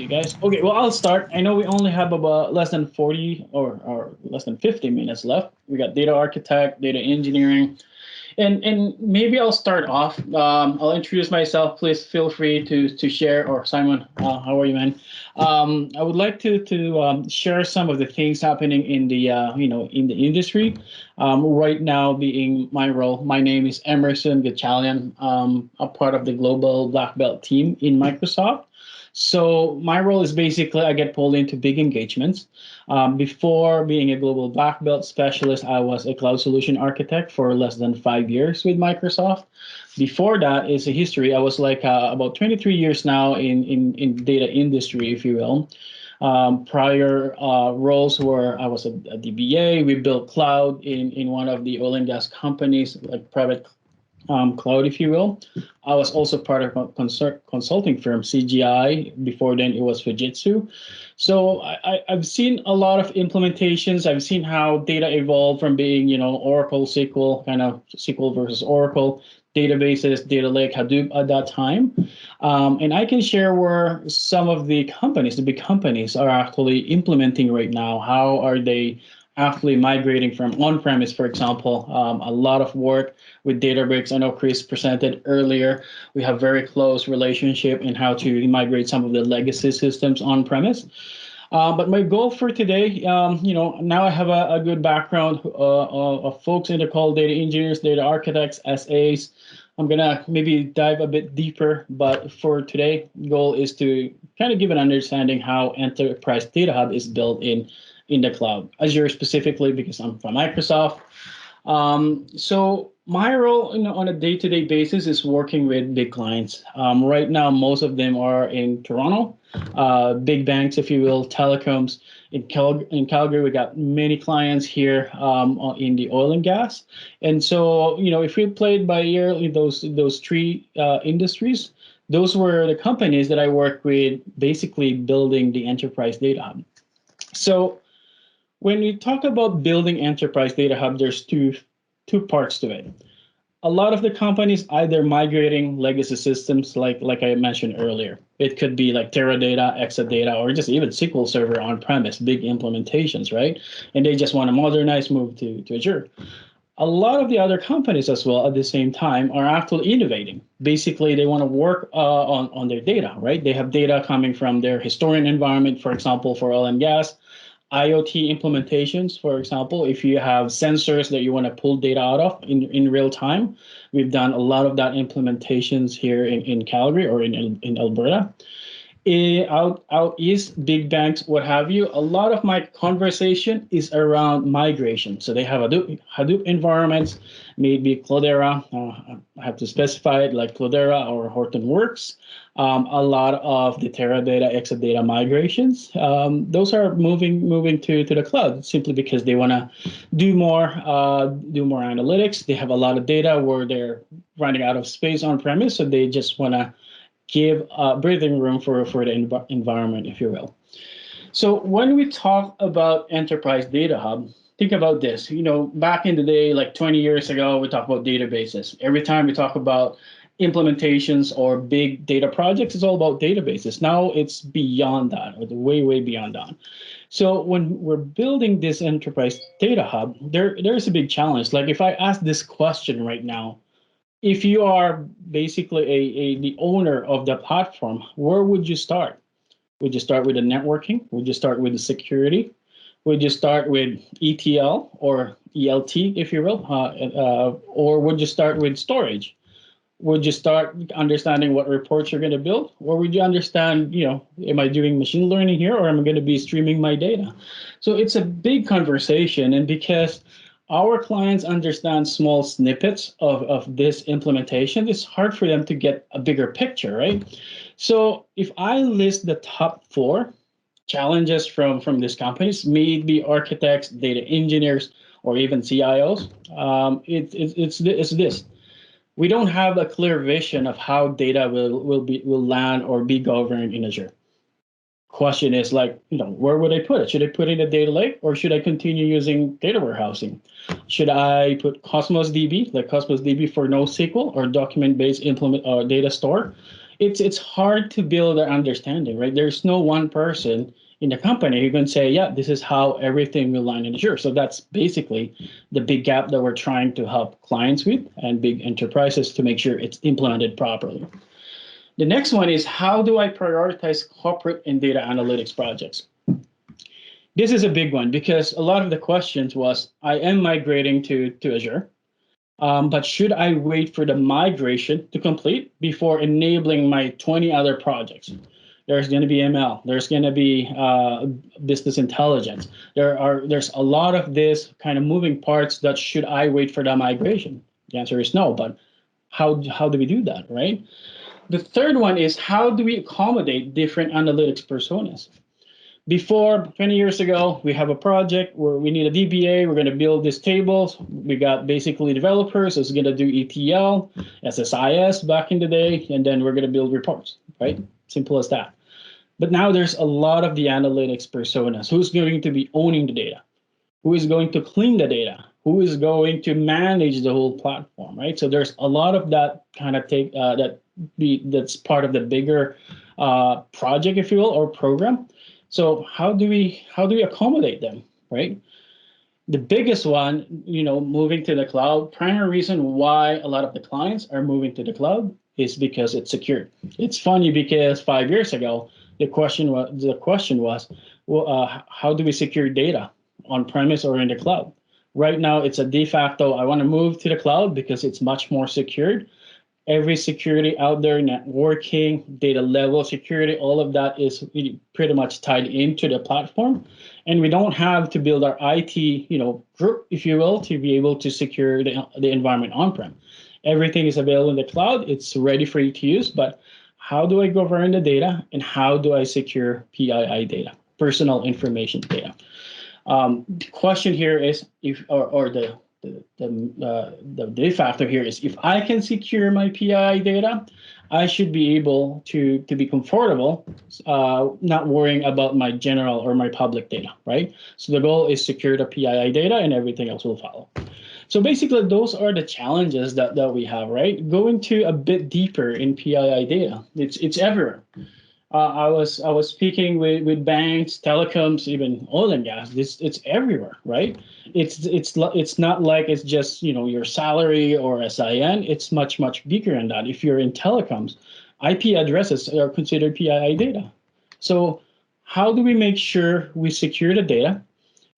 see you guys. Okay, well, I'll start. I know we only have about less than 40 or less than 50 minutes left. We got data architect, data engineering, and maybe I'll start off. I'll introduce myself. Please feel free to share. Or Simon, how are you, man? I would like to share some of the things happening in the in the industry. Right now, being my role, my name is Emerson Gatchalian. A part of the global black belt team in Microsoft. So my role is basically I get pulled into big engagements. Before being a global black belt specialist, I was a cloud solution architect for less than 5 years with Microsoft. Before that is a history. I was like about 23 years now in data industry, if you will. Prior roles were I was a DBA. We built cloud in one of the oil and gas companies, like private cloud, if you will. I was also part of a consulting firm, CGI. Before then, it was Fujitsu. So I've seen a lot of implementations. I've seen how data evolved from being, Oracle, SQL, kind of SQL versus Oracle, databases, data lake, Hadoop at that time. And I can share where some of the companies, the big companies, are actually implementing right now. How are they actually migrating from on-premise, for example? A lot of work with Databricks. I know Chris presented earlier. We have very close relationship in how to migrate some of the legacy systems on-premise. But my goal for today, now I have a good background of folks in the call, data engineers, data architects, SAs. I'm gonna maybe dive a bit deeper, but for today, goal is to kind of give an understanding how Enterprise Data Hub is built in the cloud, Azure specifically, because I'm from Microsoft. So my role on a day-to-day basis is working with big clients. Right now, most of them are in Toronto, big banks, if you will, telecoms. In Calgary, we got many clients here in the oil and gas. And so, if we played by ear those three industries, those were the companies that I worked with, basically building the enterprise data hub. So when we talk about building enterprise data hub, there's two parts to it. A lot of the companies either migrating legacy systems, like I mentioned earlier. It could be like Teradata, Exadata, or just even SQL Server on-premise, big implementations, right? And they just want to modernize, move to Azure. A lot of the other companies as well at the same time are actually innovating. Basically, they want to work on their data, right? They have data coming from their historian environment, for example, for oil and gas. IoT implementations, for example, if you have sensors that you want to pull data out of in real time, we've done a lot of that implementations here in Calgary or in Alberta. Out east, big banks, what have you, a lot of my conversation is around migration. So they have Hadoop environments, maybe Cloudera. I have to specify it, like Cloudera or Hortonworks. A lot of the Teradata, Exadata migrations. Those are moving to the cloud simply because they want to do more analytics. They have a lot of data where they're running out of space on premise, so they just want to give breathing room for the environment, if you will. So when we talk about Enterprise Data Hub, think about this. Back in the day, like 20 years ago, we talked about databases. Every time we talk about implementations or big data projects, it's all about databases. Now it's beyond that, or way beyond that. So when we're building this Enterprise Data Hub, there's a big challenge. Like if I ask this question right now, if you are basically the owner of the platform, where would you start? Would you start with the networking? Would you start with the security? Would you start with ETL or ELT, if you will? Or would you start with storage? Would you start understanding what reports you're going to build? Or would you understand, am I doing machine learning here, or am I going to be streaming my data? So it's a big conversation. And because our clients understand small snippets of this implementation, it's hard for them to get a bigger picture, right? So if I list the top 4 challenges from these companies, may it be architects, data engineers, or even CIOs, it's this. We don't have a clear vision of how data will land or be governed in Azure. Question is where would I put it? Should I put it in a data lake, or should I continue using data warehousing? Should I put Cosmos DB, like Cosmos DB for NoSQL, or document-based data store it's hard to build an understanding, right? There's no one person in the company who can say, yeah, this is how everything will line in Azure. So that's basically the big gap that we're trying to help clients with and big enterprises to make sure it's implemented properly. The next one is, how do I prioritize corporate and data analytics projects? This is a big one because a lot of the questions was, I am migrating to Azure, but should I wait for the migration to complete before enabling my 20 other projects? There's going to be ML. There's going to be business intelligence. There's a lot of this kind of moving parts that should I wait for the migration? The answer is no, but how do we do that, right? The third one is, how do we accommodate different analytics personas? Before, 20 years ago, we have a project where we need a DBA. We're going to build these tables. We got basically developers who's going to do ETL, SSIS back in the day, and then we're going to build reports, right? Simple as that. But now there's a lot of the analytics personas. Who's going to be owning the data? Who is going to clean the data? Who is going to manage the whole platform, right? So there's a lot of that kind of that's part of the bigger project, if you will, or program. So how do we accommodate them, right? The biggest one, moving to the cloud, primary reason why a lot of the clients are moving to the cloud is because it's secure. It's funny because 5 years ago, the question was, well, how do we secure data on premise or in the cloud? Right now, it's a de facto. I want to move to the cloud because it's much more secured. Every security out there, networking, data level security, all of that is pretty much tied into the platform. And we don't have to build our IT, group, if you will, to be able to secure the environment on-prem. Everything is available in the cloud. It's ready for you to use. But how do I govern the data, and how do I secure PII data, personal information data? The question here is, the de facto here is, if I can secure my PII data, I should be able to be comfortable, not worrying about my general or my public data, right? So the goal is secure the PII data, and everything else will follow. So basically, those are the challenges that we have, right? Going to a bit deeper in PII data, it's everywhere. I was speaking with banks, telecoms, even oil and gas. It's everywhere, right? It's not like it's just your salary or SIN. It's much bigger than that. If you're in telecoms, IP addresses are considered PII data. So how do we make sure we secure the data?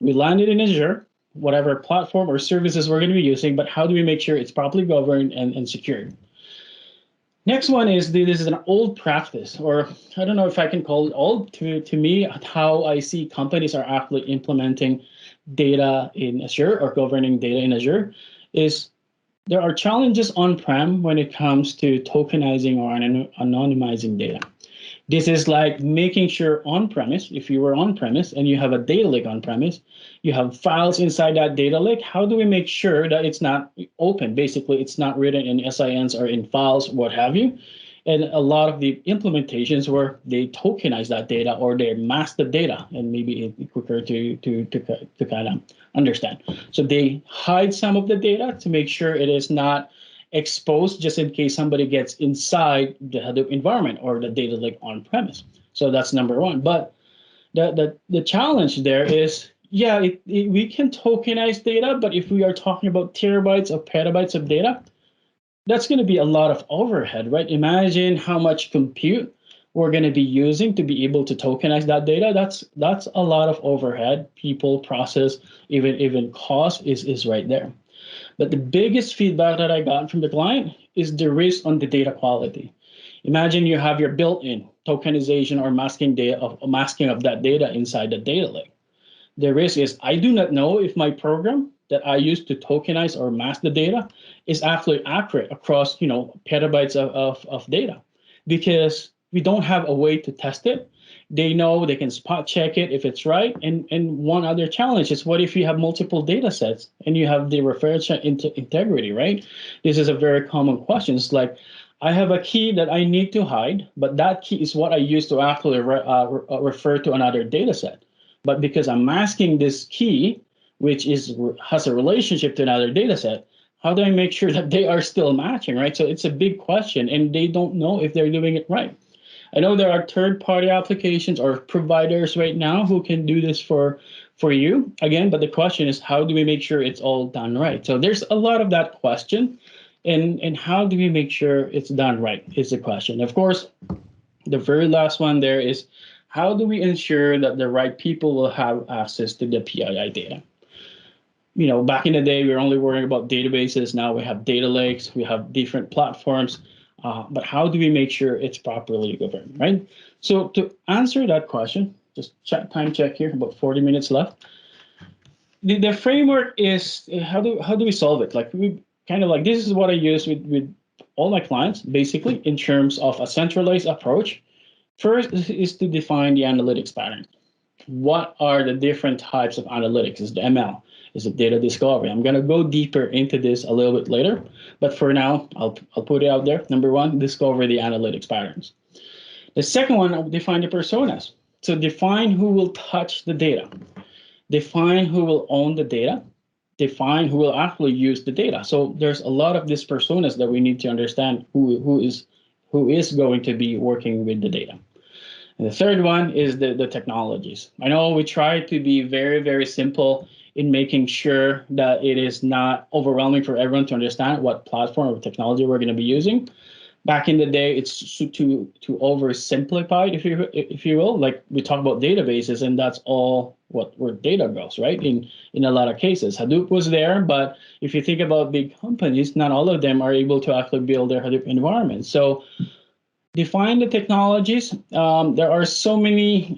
We land it in Azure, whatever platform or services we're going to be using, but how do we make sure it's properly governed and secured? Next one is, this is an old practice, or I don't know if I can call it old. To me, how I see companies are actually implementing data in Azure or governing data in Azure is, there are challenges on-prem when it comes to tokenizing or anonymizing data. This is like making sure on-premise, if you were on-premise and you have a data lake on-premise, you have files inside that data lake. How do we make sure that it's not open? Basically, it's not written in SINs or in files, what have you. And a lot of the implementations where they tokenize that data or they mask the data, and maybe it's quicker to kind of understand. So they hide some of the data to make sure it is not exposed, just in case somebody gets inside the Hadoop environment or the data lake on-premise. So that's number one. But the challenge there is, yeah, we can tokenize data, but if we are talking about terabytes or petabytes of data, that's going to be a lot of overhead, right? Imagine how much compute we're going to be using to be able to tokenize that data. That's a lot of overhead, people, process, even cost is right there. But the biggest feedback that I got from the client is the risk on the data quality. Imagine you have your built-in tokenization or masking of that data inside the data lake. The risk is, I do not know if my program that I use to tokenize or mask the data is actually accurate across petabytes of data, because we don't have a way to test it. They know they can spot check it if it's right. And one other challenge is, what if you have multiple data sets and you have the reference integrity, right? This is a very common question. It's like, I have a key that I need to hide, but that key is what I use to actually refer to another data set. But because I'm masking this key, which has a relationship to another data set, How do I make sure that they are still matching, right? So it's a big question, and they don't know if they're doing it right. I know there are third-party applications or providers right now who can do this for you again, but the question is, how do we make sure it's all done right? So there's a lot of that question, and how do we make sure it's done right is the question. Of course, the very last one there is, how do we ensure that the right people will have access to the PII data? Back in the day, we were only worrying about databases. Now we have data lakes, we have different platforms. But how do we make sure it's properly governed, right? So to answer that question, just time check here, about 40 minutes left. The framework is, how do we solve it? Like, we kind of like, this is what I use with all my clients, basically, in terms of a centralized approach. First is to define the analytics pattern. What are the different types of analytics? Is the ML? Is it data discovery? I'm going to go deeper into this a little bit later, but for now, I'll put it out there. Number one, discover the analytics patterns. The second one, I'll define the personas. So define who will touch the data, define who will own the data, define who will actually use the data. So there's a lot of these personas that we need to understand who is going to be working with the data. And the third one is the technologies. I know we try to be very, very simple in making sure that it is not overwhelming for everyone to understand what platform or technology we're going to be using. Back in the day, it's too oversimplified, if you will. Like, we talk about databases, and that's all where data goes, right? In a lot of cases, Hadoop was there, but if you think about big companies, not all of them are able to actually build their Hadoop environment. So define the technologies. There are so many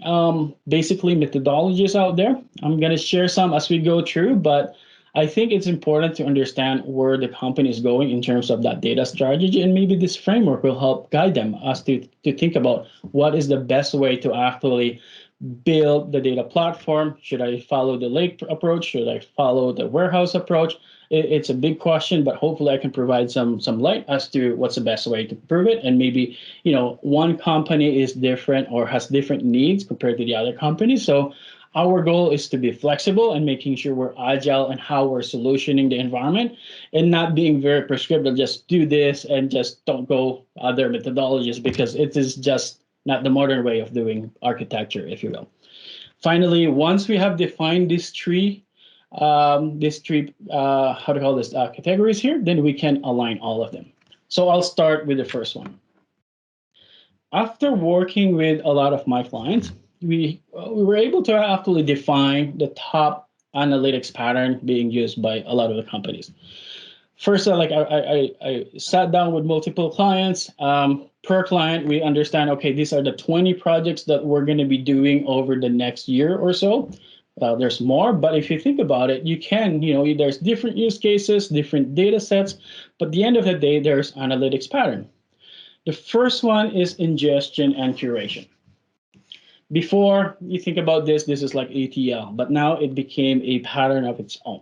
basically methodologies out there. I'm going to share some as we go through, but I think it's important to understand where the company is going in terms of that data strategy, and maybe this framework will help guide them as to think about what is the best way to actually build the data platform. Should I follow the lake approach? Should I follow the warehouse approach? It's a big question, but hopefully I can provide some light as to what's the best way to prove it. And maybe, one company is different or has different needs compared to the other company. So our goal is to be flexible and making sure we're agile in how we're solutioning the environment, and not being very prescriptive, just do this and just don't go other methodologies, because it is just not the modern way of doing architecture, if you will. Finally, once we have defined these three categories here, then we can align all of them. So I'll start with the first one. After working with a lot of my clients, we were able to actually define the top analytics pattern being used by a lot of the companies. First, I sat down with multiple clients. Per client, we understand, okay, these are the 20 projects that we're going to be doing over the next year or so. There's more, but if you think about it, you can, there's different use cases, different data sets, but at the end of the day, there's analytics pattern. The first one is ingestion and curation. Before you think about this is like ETL, but now it became a pattern of its own.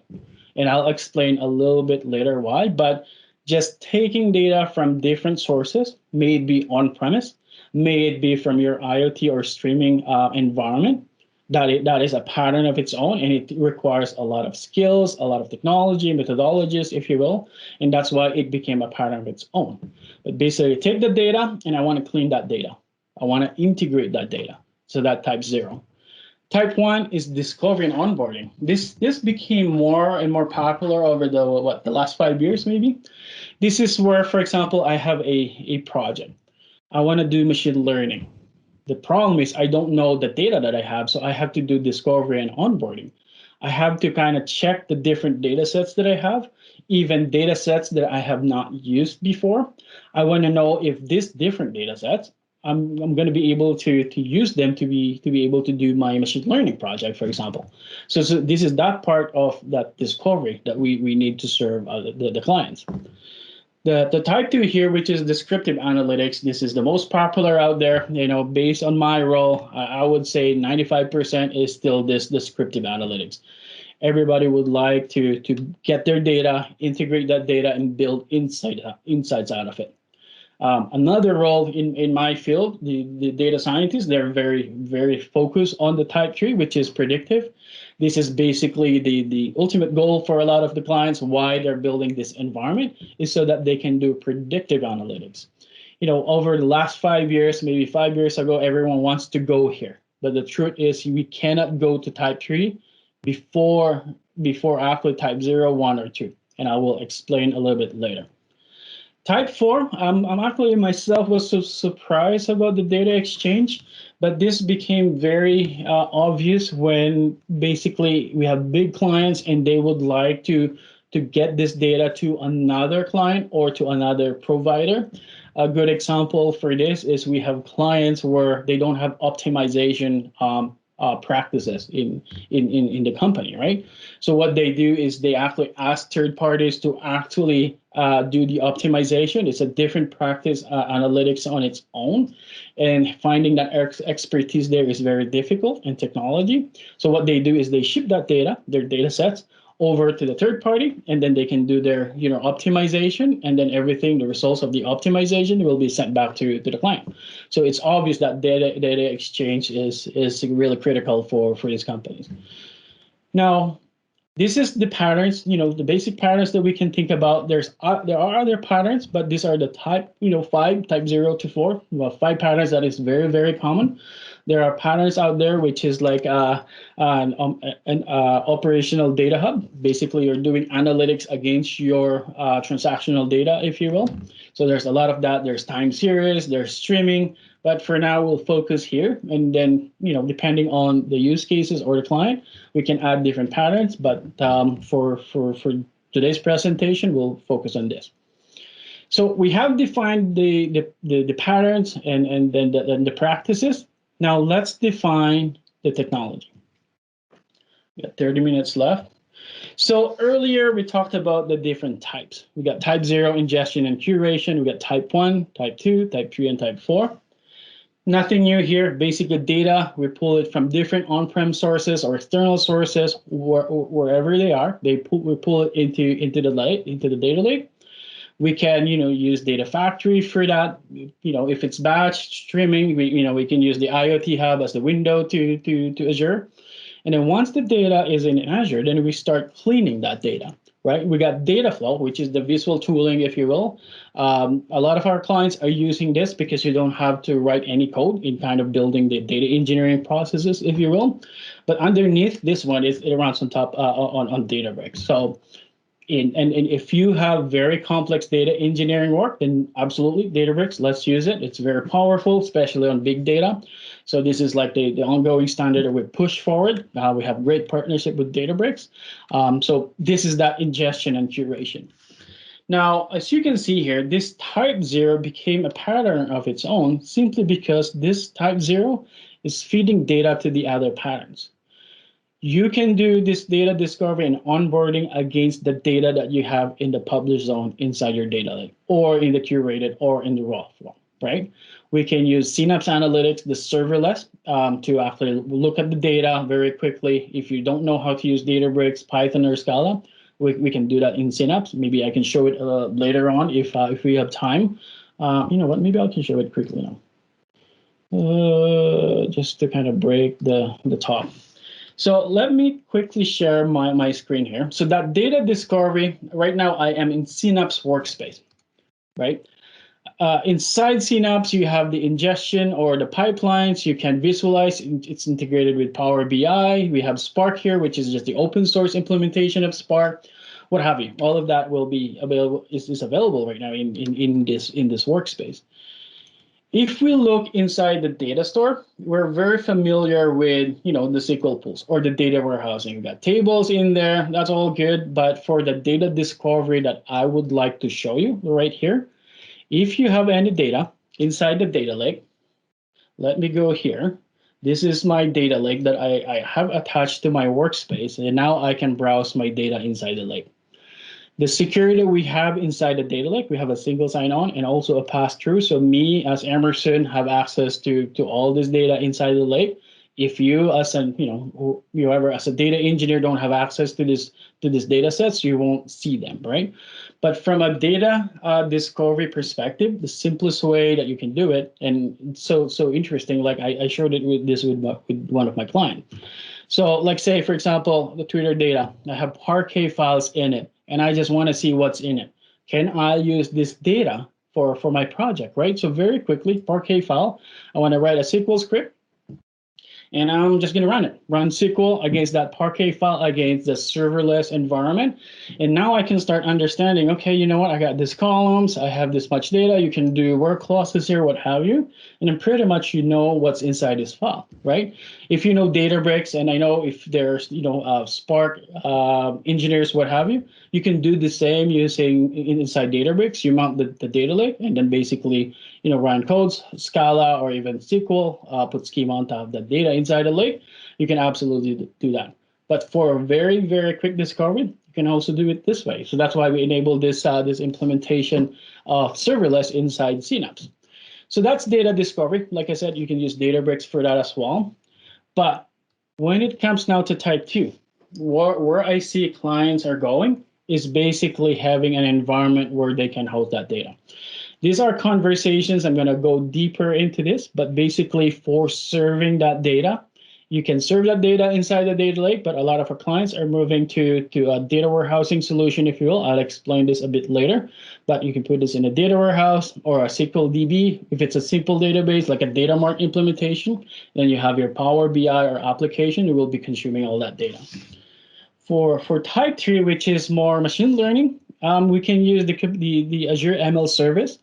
And I'll explain a little bit later why, but just taking data from different sources, may it be on-premise, may it be from your IoT or streaming environment, that is a pattern of its own, and it requires a lot of skills, a lot of technology, methodologies, if you will, and that's why it became a pattern of its own. But basically, take the data, and I want to clean that data. I want to integrate that data. So that type 0. Type 1 is discovery and onboarding. This became more and more popular over the last 5 years, maybe. This is where, for example, I have a project. I want to do machine learning. The problem is I don't know the data that I have, so I have to do discovery and onboarding. I have to kind of check the different data sets that I have, even data sets that I have not used before. I want to know if these different data sets, I'm going to be able to use them to be able to do my machine learning project, for example. So this is that part of that discovery that we need to serve the clients. The type 2 here, which is descriptive analytics, this is the most popular out there. Based on my role, I would say 95% is still this descriptive analytics. Everybody would like to get their data, integrate that data, and build insights out of it. Another role in my field, the data scientists, they're very focused on the type tree, which is predictive. This is basically the ultimate goal for a lot of the clients. Why they're building this environment is so that they can do predictive analytics. Over the last 5 years, maybe 5 years ago, everyone wants to go here. But the truth is we cannot go to type 3 before after type 0, 1, or 2. And I will explain a little bit later. Type 4, I'm actually myself was so surprised about the data exchange, but this became very obvious when basically we have big clients and they would like to get this data to another client or to another provider. A good example for this is we have clients where they don't have optimization practices in the company, right? So what they do is they actually ask third parties to actually do the optimization. It's a different practice, analytics on its own, and finding that expertise there is very difficult in technology. So what they do is they ship that data, their data sets, over to the third party, and then they can do their optimization, and then everything, the results of the optimization will be sent back to the client. So it's obvious that data exchange is really critical for these companies. Now, this is the patterns, the basic patterns that we can think about. There are other patterns, but these are the type 5, type 0 to 4, 5 patterns that is very common. There are patterns out there, which is like an operational data hub. Basically, you're doing analytics against your transactional data, if you will. So there's a lot of that. There's time series, there's streaming. But for now, we'll focus here. And then, depending on the use cases or the client, we can add different patterns. But for today's presentation, we'll focus on this. So we have defined the patterns and then the practices. Now let's define the technology. We got 30 minutes left. So earlier we talked about the different types. We got type 0, ingestion and curation. We got type 1, type 2, type 3, and type 4. Nothing new here. Basically data, we pull it from different on-prem sources or external sources, wherever they are. We pull it into the data lake. We can, use Data Factory for that. If it's batch streaming, we can use the IoT Hub as the window to Azure. And then once the data is in Azure, then we start cleaning that data, right? We got data flow, which is the visual tooling, if you will. A lot of our clients are using this because you don't have to write any code in kind of building the data engineering processes, if you will. But underneath this one, it runs on top on Databricks. So and if you have very complex data engineering work, then absolutely Databricks, let's use it. It's very powerful, especially on big data. So this is like the ongoing standard that we push forward. We have great partnership with Databricks. So this is that ingestion and curation. Now, as you can see here, this type 0 became a pattern of its own simply because this type 0 is feeding data to the other patterns. You can do this data discovery and onboarding against the data that you have in the published zone inside your data lake, or in the curated, or in the raw form, right? We can use Synapse Analytics, the serverless, to actually look at the data very quickly. If you don't know how to use Databricks, Python, or Scala, we can do that in Synapse. Maybe I can show it later on if we have time. You know what? Maybe I can show it quickly now, just to kind of break the top. So let me quickly share my screen here. So that data discovery, right now I am in Synapse Workspace, right? Inside Synapse, you have the ingestion or the pipelines. You can visualize. It's integrated with Power BI. We have Spark here, which is just the open source implementation of Spark, what have you. All of that will be available, is available right now in this workspace. If we look inside the data store, we're very familiar with, the SQL pools or the data warehousing. We got tables in there, that's all good. But for the data discovery that I would like to show you right here, if you have any data inside the data lake, let me go here. This is my data lake that I have attached to my workspace, and now I can browse my data inside the lake. The security we have inside the data lake, we have a single sign-on and also a pass-through. So me as Emerson have access to all this data inside the lake. If you as whoever as a data engineer don't have access to this data sets, you won't see them, right? But from a data discovery perspective, the simplest way that you can do it, and it's so interesting, like I showed it with with one of my clients. So like say, for example, the Twitter data, I have Parquet files in it, and I just want to see what's in it. Can I use this data for my project, right? So very quickly, Parquet file, I want to write a SQL script, and I'm just going to run it. Run SQL against that Parquet file against the serverless environment. And now I can start understanding, okay, you know what? I got these columns. I have this much data. You can do work clauses here, what have you. And then pretty much you know what's inside this file, right? If you know Databricks, and I know if there's, Spark engineers, what have you, you can do the same using inside Databricks. You mount the data lake and then basically run codes, Scala, or even SQL, put schema on top of that data inside a lake. You can absolutely do that. But for a very, very quick discovery, you can also do it this way. So that's why we enable this implementation of serverless inside Synapse. So that's data discovery. Like I said, you can use Databricks for that as well. But when it comes now to type 2, where I see clients are going is basically having an environment where they can host that data. These are conversations. I'm going to go deeper into this, but basically for serving that data, you can serve that data inside the data lake, but a lot of our clients are moving to a data warehousing solution, if you will. I'll explain this a bit later, but you can put this in a data warehouse or a SQL DB. If it's a simple database, like a data mart implementation, then you have your Power BI or application, you will be consuming all that data. For type 3, which is more machine learning, we can use the Azure ML service.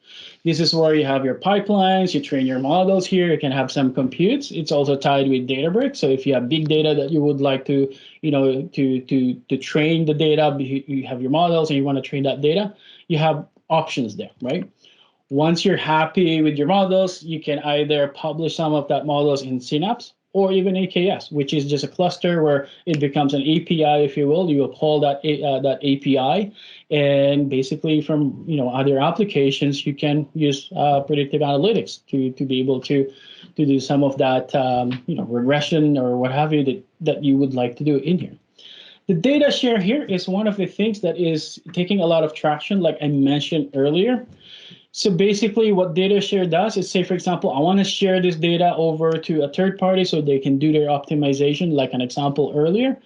This is where you have your pipelines, you train your models here, you can have some computes. It's also tied with Databricks. So if you have big data that you would like to, to train the data, you have your models and you want to train that data, you have options there, right? Once you're happy with your models, you can either publish some of that models in Synapse or even AKS, which is just a cluster where it becomes an API, if you will. You will call that that API, and basically from other applications, you can use predictive analytics to be able to do some of that regression or what have you that you would like to do in here. The data share here is one of the things that is taking a lot of traction, like I mentioned earlier. So basically what data share does is, say, for example, I want to share this data over to a third party so they can do their optimization, like an example earlier.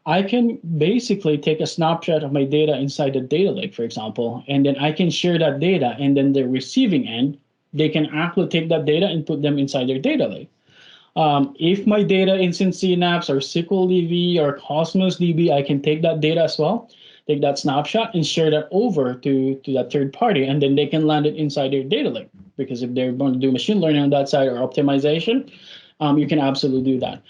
I can basically take a snapshot of my data inside the data lake, for example, and then I can share that data, and then the receiving end, they can actually take that data and put them inside their data lake. If my data is in Synapse or SQL DB or Cosmos DB, I can take that data as well, take that snapshot and share that over to that third party, and then they can land it inside their data lake. Because if they're going to do machine learning on that side or optimization, you can absolutely do that.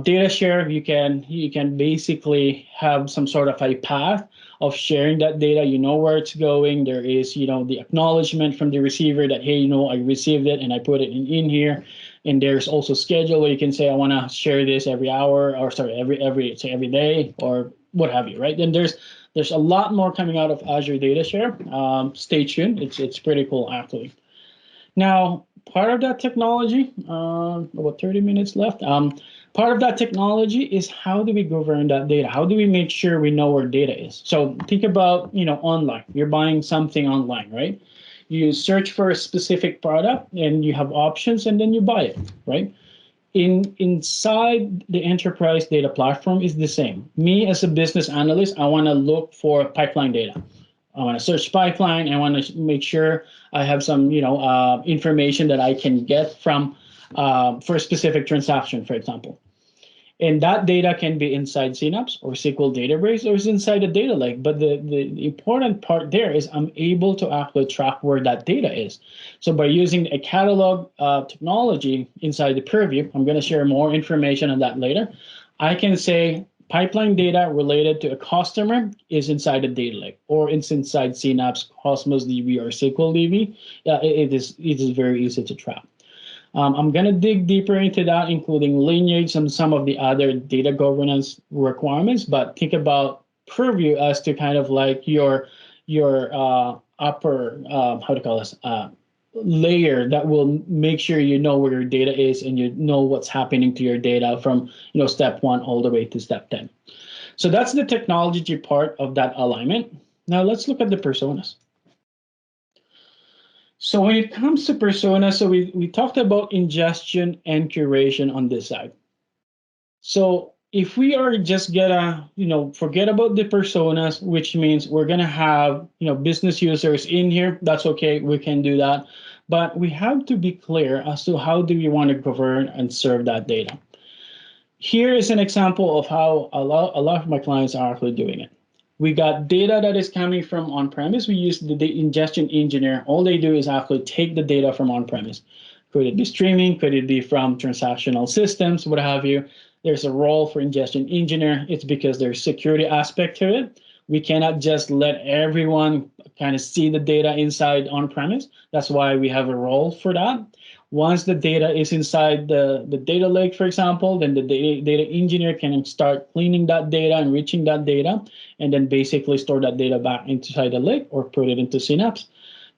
Data share, you can basically have some sort of a path of sharing that data. You know where it's going. There is the acknowledgement from the receiver that, hey, I received it and I put it in here. And there's also schedule where you can say I want to share this every hour, or sorry, every day, or what have you, right? Then there's a lot more coming out of Azure Data Share. Stay tuned. It's pretty cool, actually. Now, part of that technology, about 30 minutes left. Part of that technology is how do we govern that data? How do we make sure we know where data is? So think about, online. You're buying something online, right? You search for a specific product and you have options, and then you buy it, right? Inside the enterprise data platform is the same. Me as a business analyst, I want to look for pipeline data. I want to search pipeline. I want to make sure I have some, information that I can get from for a specific transaction, for example. And that data can be inside Synapse or SQL database, or is inside a data lake. But the important part there is I'm able to actually track where that data is. So by using a catalog technology inside the Purview, I'm going to share more information on that later. I can say pipeline data related to a customer is inside a data lake, or it's inside Synapse, Cosmos DB, or SQL DB. It is very easy to track. I'm going to dig deeper into that, including lineage and some of the other data governance requirements. But think about Purview as to kind of like your upper, how to call this, layer that will make sure you know where your data is and you know what's happening to your data from step 1 all the way to step 10. So that's the technology part of that alignment. Now let's look at the personas. So when it comes to personas, so we talked about ingestion and curation on this side. So if we are just gonna, forget about the personas, which means we're gonna have, business users in here, that's okay, we can do that. But we have to be clear as to how do we want to govern and serve that data. Here is an example of how a lot of my clients are actually doing it. We got data that is coming from on-premise. We use the ingestion engineer. All they do is actually take the data from on-premise. Could it be streaming? Could it be from transactional systems? What have you? There's a role for ingestion engineer. It's because there's security aspect to it. We cannot just let everyone kind of see the data inside on-premise. That's why we have a role for that. Once the data is inside the data lake, for example, then the data engineer can start cleaning that data, enriching that data, and then basically store that data back inside the lake or put it into Synapse.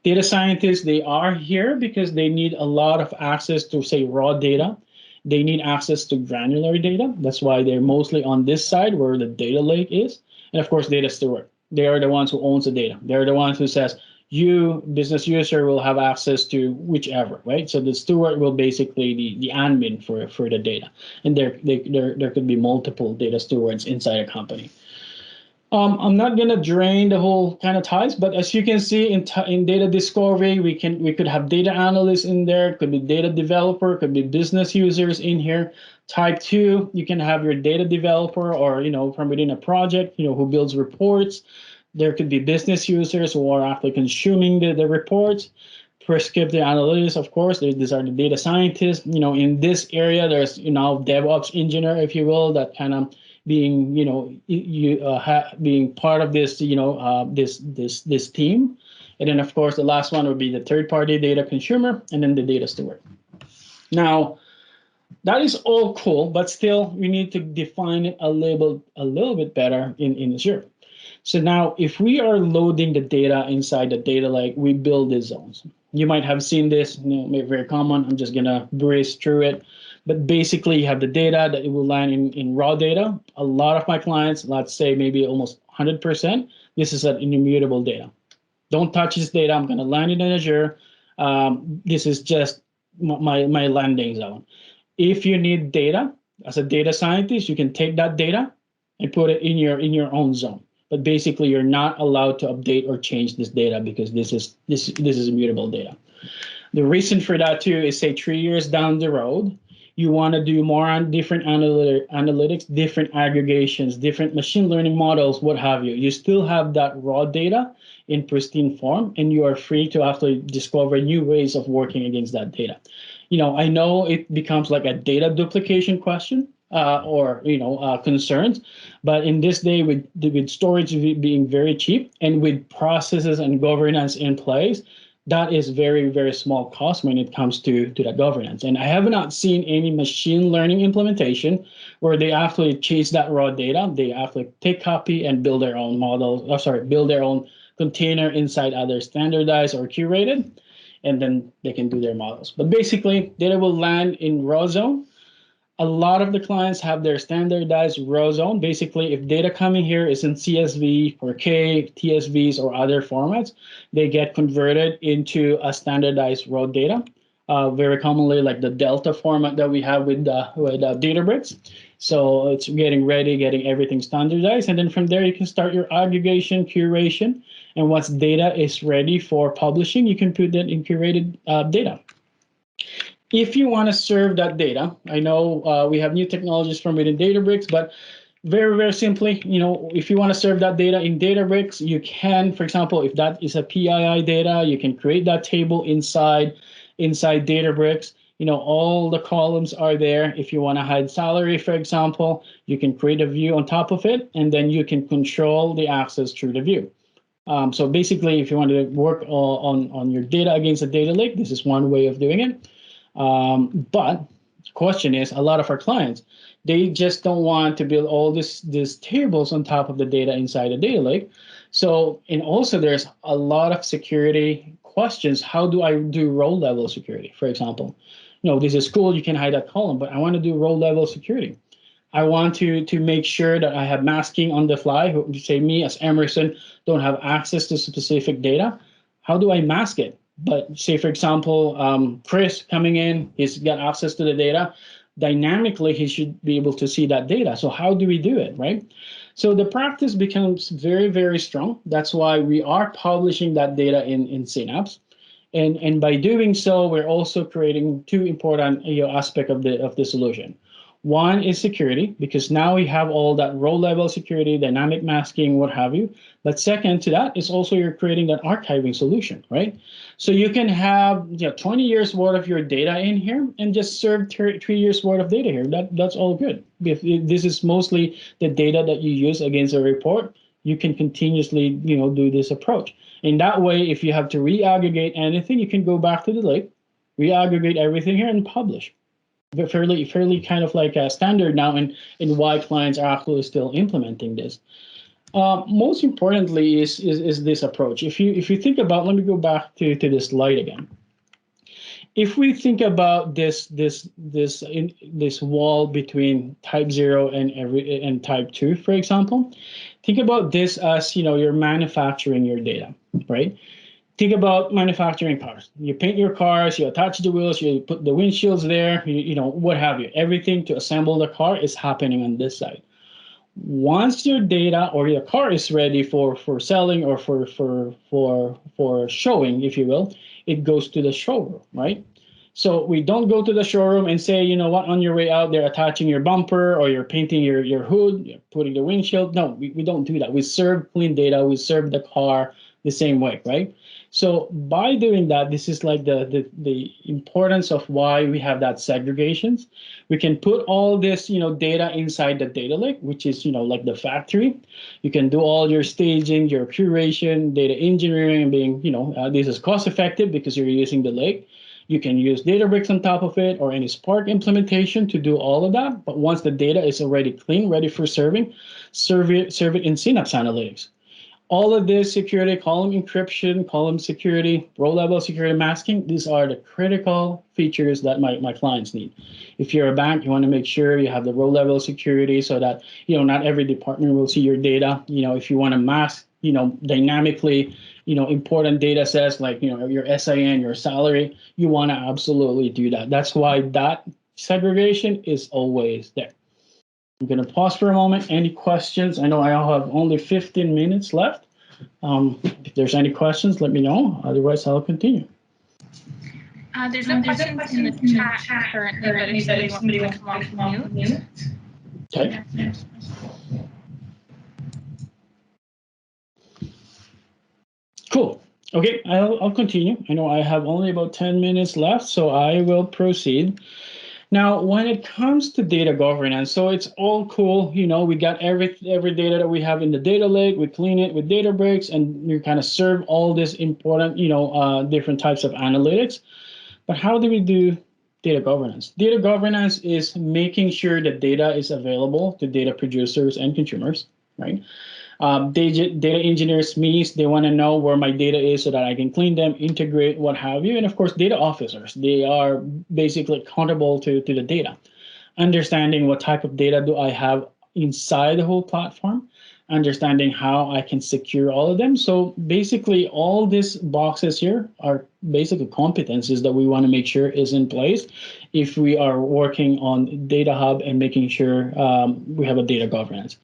Data scientists, they are here because they need a lot of access to, say, raw data. They need access to granular data. That's why they're mostly on this side where the data lake is. And of course, data steward. They are the ones who owns the data. They're the ones who says, you, business user, will have access to whichever, right? So the steward will basically the admin for the data. And there could be multiple data stewards inside a company. I'm not gonna drain the whole kind of types, but as you can see in data discovery, we could have data analysts in there, could be data developer, could be business users in here. Type 2, you can have your data developer or from within a project, who builds reports. There could be business users who are actually consuming the reports. Prescriptive analytics, of course, these are the data scientists. In this area, there's DevOps engineer, if you will, that kind of being being part of this this team. And then of course the last one would be the third party data consumer, and then the data steward. Now that is all cool, but still we need to define it a little bit better in Azure. So now if we are loading the data inside the data lake, we build these zones. You might have seen this, very common. I'm just gonna breeze through it. But basically you have the data that it will land in raw data. A lot of my clients, let's say maybe almost 100%, this is an immutable data. Don't touch this data, I'm gonna land it in Azure. This is just my landing zone. If you need data, as a data scientist, you can take that data and put it in your own zone. But basically, you're not allowed to update or change this data because this is immutable data. The reason for that too is, say, 3 years down the road, you want to do more on different analytics, different aggregations, different machine learning models, what have you. You still have that raw data in pristine form, and you are free to actually discover new ways of working against that data. I know it becomes like a data duplication question or concerns, but in this day with storage being very cheap and with processes and governance in place, that is very, very small cost when it comes to that governance. And I have not seen any machine learning implementation where they actually chase that raw data. They actually take copy and build their own model, build their own container inside either standardized or curated, and then they can do their models. But basically, data will land in raw zone. A lot of the clients have their standardized raw zone. Basically, if data coming here is in CSV, 4K, TSVs, or other formats, they get converted into a standardized raw data. Very commonly, like the Delta format that we have with Databricks. So it's getting ready, getting everything standardized. And then from there, you can start your aggregation, curation. And once data is ready for publishing, you can put that in curated data. If you want to serve that data, I know we have new technologies from within Databricks, but very, very simply, if you want to serve that data in Databricks, you can, for example, if that is a PII data, you can create that table inside Databricks. All the columns are there. If you want to hide salary, for example, you can create a view on top of it, and then you can control the access through the view. So basically, if you want to work on your data against a data lake, this is one way of doing it. But the question is, a lot of our clients, they just don't want to build all these tables on top of the data inside a data lake. So, and also there's a lot of security questions. How do I do row level security, for example? This is cool, you can hide that column, but I want to do row level security. I want to make sure that I have masking on the fly. Say me as Emerson don't have access to specific data. How do I mask it? But say, for example, Chris coming in, he's got access to the data. Dynamically, he should be able to see that data. So how do we do it, right? So the practice becomes very, very strong. That's why we are publishing that data in Synapse. And by doing so, we're also creating two important aspects of the solution. One is security, because now we have all that row level security, dynamic masking, what have you. But second to that is also you're creating that archiving solution, right? So you can have 20 years worth of your data in here and just serve 3 years worth of data here. That's all good. If this is mostly the data that you use against a report, you can continuously do this approach. In that way, if you have to re-aggregate anything, you can go back to the lake, re-aggregate everything here and publish. But fairly kind of like a standard now in why clients are actually still implementing this. Most importantly is this approach. If you think about, let me go back to this slide again. If we think about this wall between type 0 and type 2, for example, think about this as you're manufacturing your data, right? Think about manufacturing cars. You paint your cars, you attach the wheels, you put the windshields there, what have you. Everything to assemble the car is happening on this side. Once your data or your car is ready for selling or for showing, if you will, it goes to the showroom, right? So we don't go to the showroom and say, you know what, on your way out, they're attaching your bumper or you're painting your hood, you're putting the windshield. No, we don't do that. We serve clean data. We serve the car the same way, right? So by doing that, this is like the importance of why we have that segregations. We can put all this data inside the data lake, which is like the factory. You can do all your staging, your curation, data engineering, and being this is cost effective because you're using the lake. You can use Databricks on top of it or any Spark implementation to do all of that. But once the data is already clean, ready for serving, serve it in Synapse Analytics. All of this security, column encryption, column security, row level security masking, these are the critical features that my clients need. If you're a bank, you want to make sure you have the row level security so that not every department will see your data. If you want to mask dynamically important data sets like your SIN, your salary, you want to absolutely do that. That's why that segregation is always there. I'm going to pause for a moment. Any questions? I know I have only 15 minutes left. If there's any questions, let me know. Otherwise, I'll continue. There's no questions in the chat currently, but if somebody wants to come off mute. Okay. Cool. Okay, I'll continue. I know I have only about 10 minutes left, so I will proceed. Now, when it comes to data governance, so it's all cool. We got every data that we have in the data lake. We clean it with Databricks, and we kind of serve all this important, different types of analytics. But how do we do data governance? Data governance is making sure that data is available to data producers and consumers, right? Data engineers means they want to know where my data is so that I can clean them, integrate, what have you. And of course, data officers, they are basically accountable to the data. Understanding what type of data do I have inside the whole platform, understanding how I can secure all of them. So basically all these boxes here are basically competencies that we want to make sure is in place if we are working on Data Hub and making sure we have a data governance.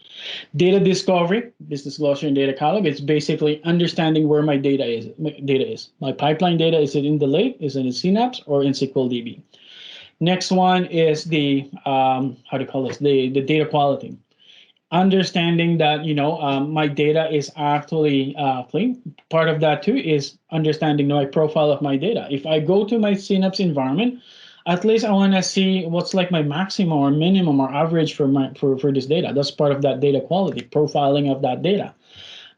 Data discovery, business glossary and data catalog, it's basically understanding where my data is. My pipeline data, is it in the lake, is it in Synapse or in SQL DB? Next one is the, the data quality. Understanding that, my data is actually clean. Part of that too is understanding my profile of my data. If I go to my Synapse environment, at least I want to see what's like my maximum or minimum or average for this data. That's part of that data quality, profiling of that data.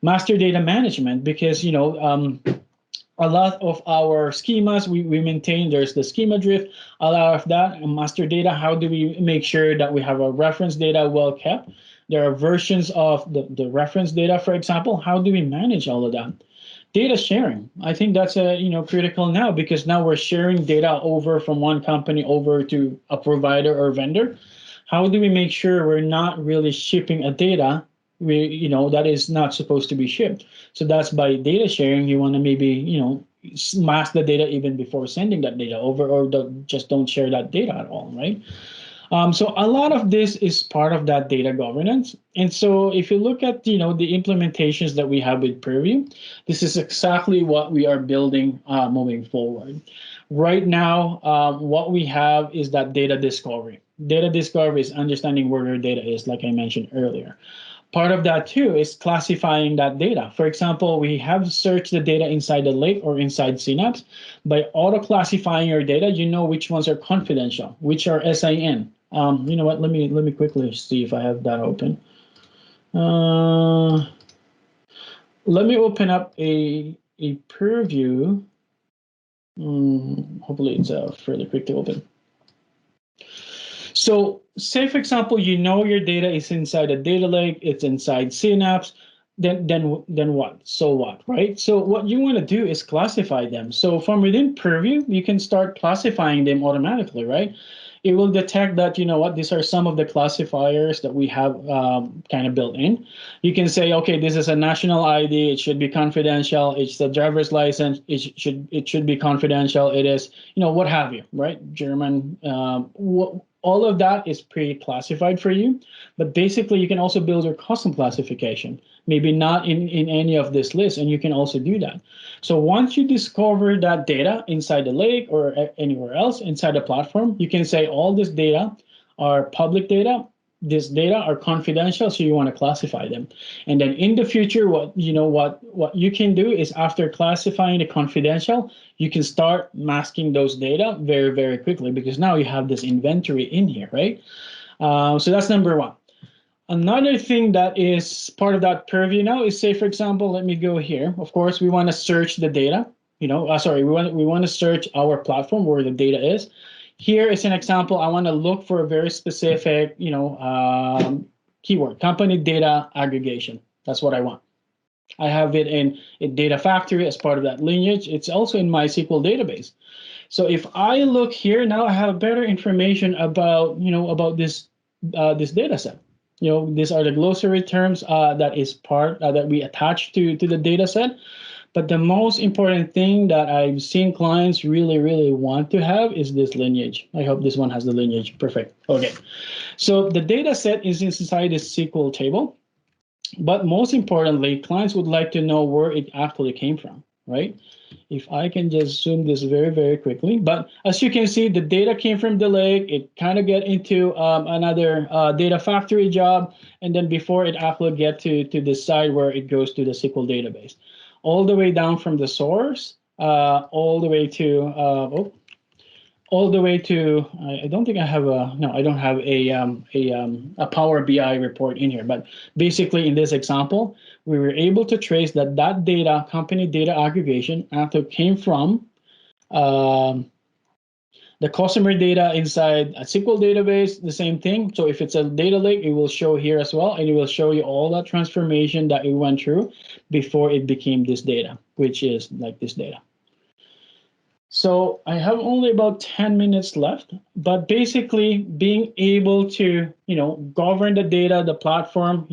Master data management, because, a lot of our schemas we maintain, there's the schema drift, a lot of that, and master data, how do we make sure that we have our reference data well kept? There are versions of the reference data, for example. How do we manage all of that? Data sharing, I think that's critical now, because now we're sharing data over from one company over to a provider or vendor. how do we make sure we're not really shipping a data that is not supposed to be shipped? So that's by data sharing. You want to maybe mask the data even before sending that data over, or just don't share that data at all, right? So a lot of this is part of that data governance. And so if you look at the implementations that we have with Purview, this is exactly what we are building moving forward. Right now, what we have is that data discovery. Data discovery is understanding where your data is, like I mentioned earlier. Part of that too is classifying that data. For example, we have searched the data inside the lake or inside Synapse. By auto-classifying your data, you know which ones are confidential, which are SIN. You know what? Let me quickly see if I have that open. Let me open up a Purview. Hopefully it's fairly quick to open. So say, for example, your data is inside a data lake, it's inside Synapse, then what? So what, right? So what you want to do is classify them. So from within Purview, you can start classifying them automatically, right? It will detect that, these are some of the classifiers that we have kind of built in. You can say, okay, this is a national ID. It should be confidential. It's the driver's license. It should be confidential. It is, what have you, right? German, all of that is pre-classified for you. But basically, you can also build your custom classification, maybe not in any of this list, and you can also do that. So once you discover that data inside the lake or anywhere else inside the platform, you can say all this data are public data. This data are confidential, so you want to classify them. And then in the future, what you can do is, after classifying the confidential, you can start masking those data very, very quickly, because now you have this inventory in here, right? So that's number one. Another thing that is part of that Purview now is, say, for example, let me go here. Of course, we want to search the data. We want to search our platform where the data is. Here is an example. I want to look for a very specific, keyword, company data aggregation. That's what I want. I have it in a data factory as part of that lineage. It's also in my SQL database. So if I look here now, I have better information about, about this data set. These are the glossary terms that is part that we attach to the data set. But the most important thing that I've seen clients really, really want to have is this lineage. I hope this one has the lineage. Perfect. Okay. So the data set is inside this SQL table. But most importantly, clients would like to know where it actually came from, right? If I can just zoom this very, very quickly. But as you can see, the data came from the lake. It kind of get into another data factory job. And then before it actually get to this side where it goes to the SQL database. All the way down from the source, all the way to, I don't think I have I don't have a Power BI report in here, but basically in this example, we were able to trace that data, company data aggregation, actually came from the customer data inside a SQL database, the same thing. So if it's a data lake, it will show here as well, and it will show you all that transformation that it went through before it became this data, which is like this data. So I have only about 10 minutes left, but basically being able to, govern the data, the platform,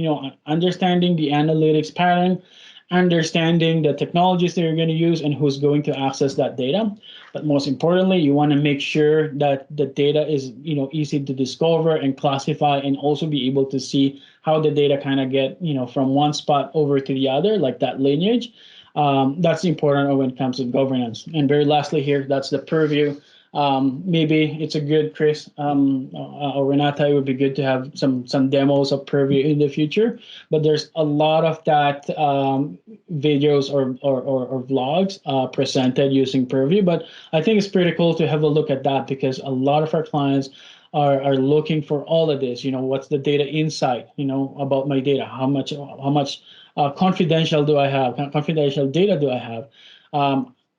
understanding the analytics pattern, understanding the technologies that you're going to use and who's going to access that data. But most importantly, you want to make sure that the data is, easy to discover and classify, and also be able to see how the data kind of get, from one spot over to the other, like that lineage. That's important when it comes to governance. And very lastly here, that's the Purview. Maybe it's a good, Chris or Renata, it would be good to have some demos of Purview in the future. But there's a lot of that videos or vlogs presented using Purview. But I think it's pretty cool to have a look at that, because a lot of our clients are looking for all of this. What's the data insight, about my data? How much confidential do I have? Confidential data do I have?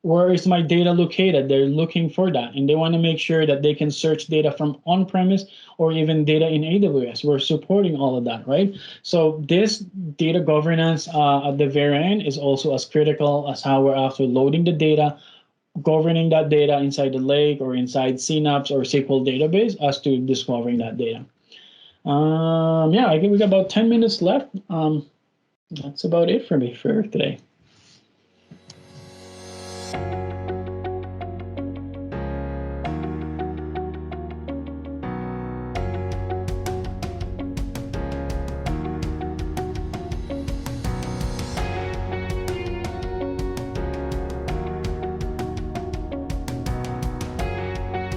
Where is my data located? They're looking for that, and they want to make sure that they can search data from on-premise or even data in AWS. We're supporting all of that, right? So this data governance at the very end is also as critical as how we're actually loading the data, governing that data inside the lake or inside Synapse or SQL database, as to discovering that data. Yeah, I think we got about 10 minutes left. That's about it for me for today.